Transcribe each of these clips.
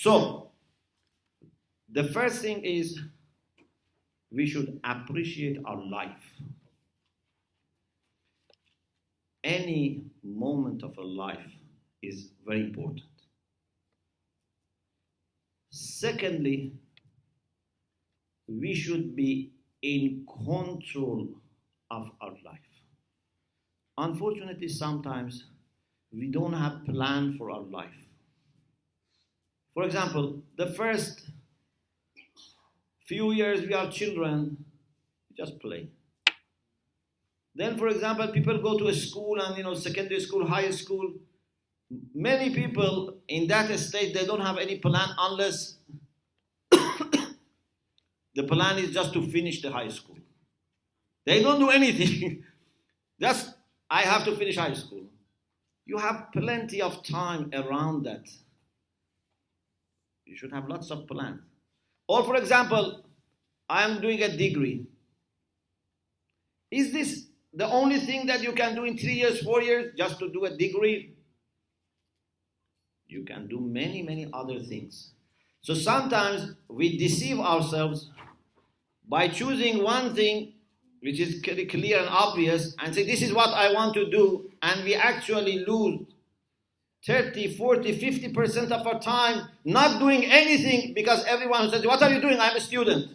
So, the first thing is we should appreciate our life. Any moment of our life is very important. Secondly, we should be in control of our life. Unfortunately, sometimes we don't have a plan for our life. For example, the first few years we are children, we just play. Then, for example, people go to a school and, secondary school, high school. Many people in that stage, they don't have any plan unless the plan is just to finish the high school. They don't do anything. Just, I have to finish high school. You have plenty of time around that. You should have lots of plans. Or, for example, I am doing a degree. Is this the only thing that you can do in 3 years, 4 years, just to do a degree? You can do many, many other things. So sometimes we deceive ourselves by choosing one thing which is clear and obvious and say, this is what I want to do, and we actually lose 30, 40, 50% of our time not doing anything because everyone says, what are you doing? I'm a student.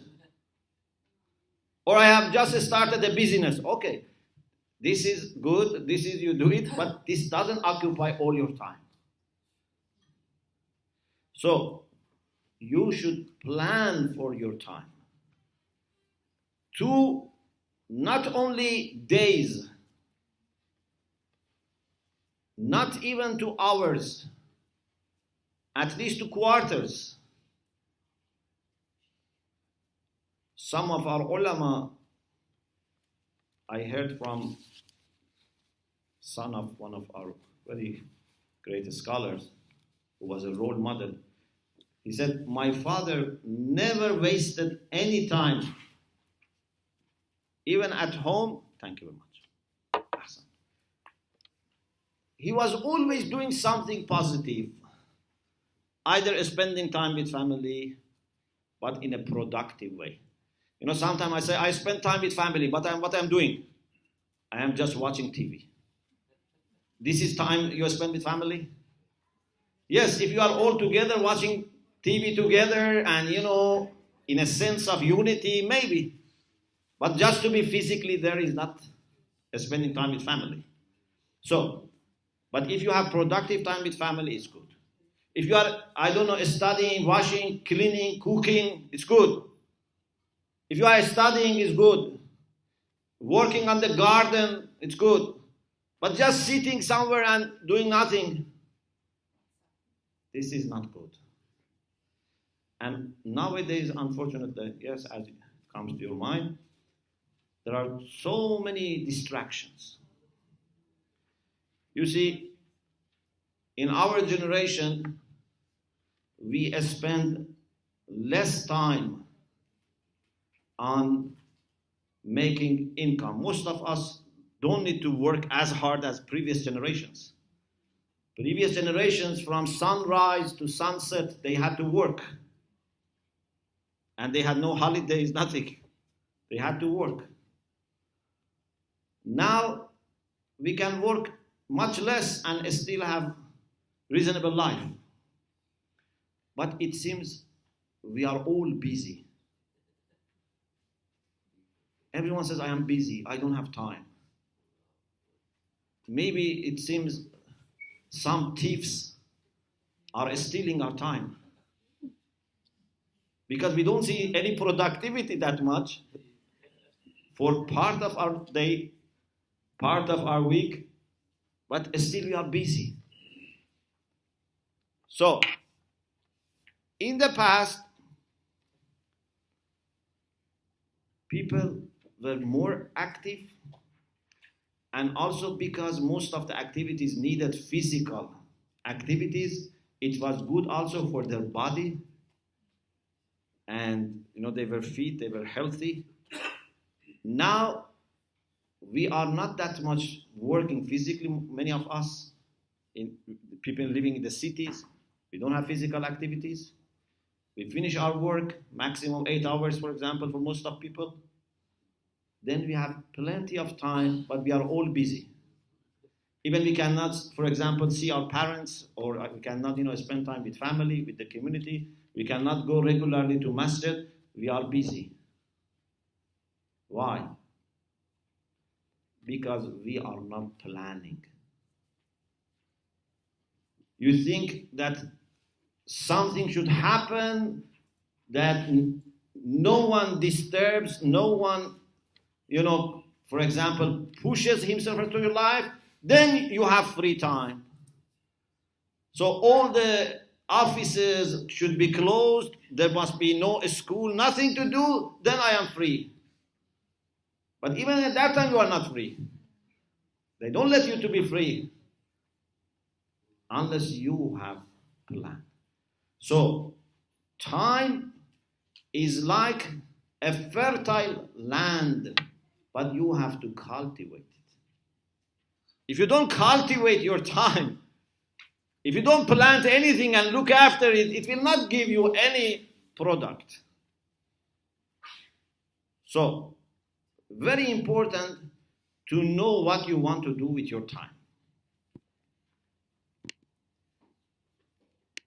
Or I have just started a business. Okay, this is good, this is you do it, but this doesn't occupy all your time. So, you should plan for your time. To not only days, not even to hours, at least to quarters. Some of our ulama, I heard from son of one of our very great scholars, who was a role model. He said, my father never wasted any time, even at home. Thank you very much. He was always doing something positive, either spending time with family, but in a productive way. Sometimes I say, I spend time with family, but what I'm doing? I am just watching TV. This is time you spend with family? Yes, if you are all together watching TV together and, in a sense of unity, maybe. But just to be physically there is not spending time with family. So, but if you have productive time with family, it's good. If you are, studying, washing, cleaning, cooking, it's good. If you are studying, it's good. Working on the garden, it's good. But just sitting somewhere and doing nothing, this is not good. And nowadays, unfortunately, yes, as it comes to your mind, there are so many distractions. You see, in our generation, we spend less time on making income. Most of us don't need to work as hard as previous generations. Previous generations, from sunrise to sunset, they had to work. And they had no holidays, nothing. They had to work. Now, we can work much less and still have reasonable life. But it seems we are all busy. Everyone says, I am busy, I don't have time. Maybe it seems some thieves are stealing our time. Because we don't see any productivity that much for part of our day, part of our week, but still we are busy. So, in the past, people were more active, and also because most of the activities needed physical activities, it was good also for their body, and they were fit, they were healthy. Now, we are not that much working physically, many of us, people living in the cities, we don't have physical activities. We finish our work, maximum 8 hours, for example, for most of people. Then we have plenty of time, but we are all busy. Even we cannot, for example, see our parents, or we cannot, spend time with family, with the community. We cannot go regularly to masjid. We are busy. Why? Because we are not planning. You think that something should happen, that no one disturbs, no one, for example, pushes himself into your life, then you have free time. So all the offices should be closed, there must be no school, nothing to do, then I am free. But even at that time you are not free. They don't let you to be free unless you have a plan. So time is like a fertile land, but you have to cultivate it. If you don't cultivate your time, if you don't plant anything and look after it, it will not give you any product. So, very important to know what you want to do with your time.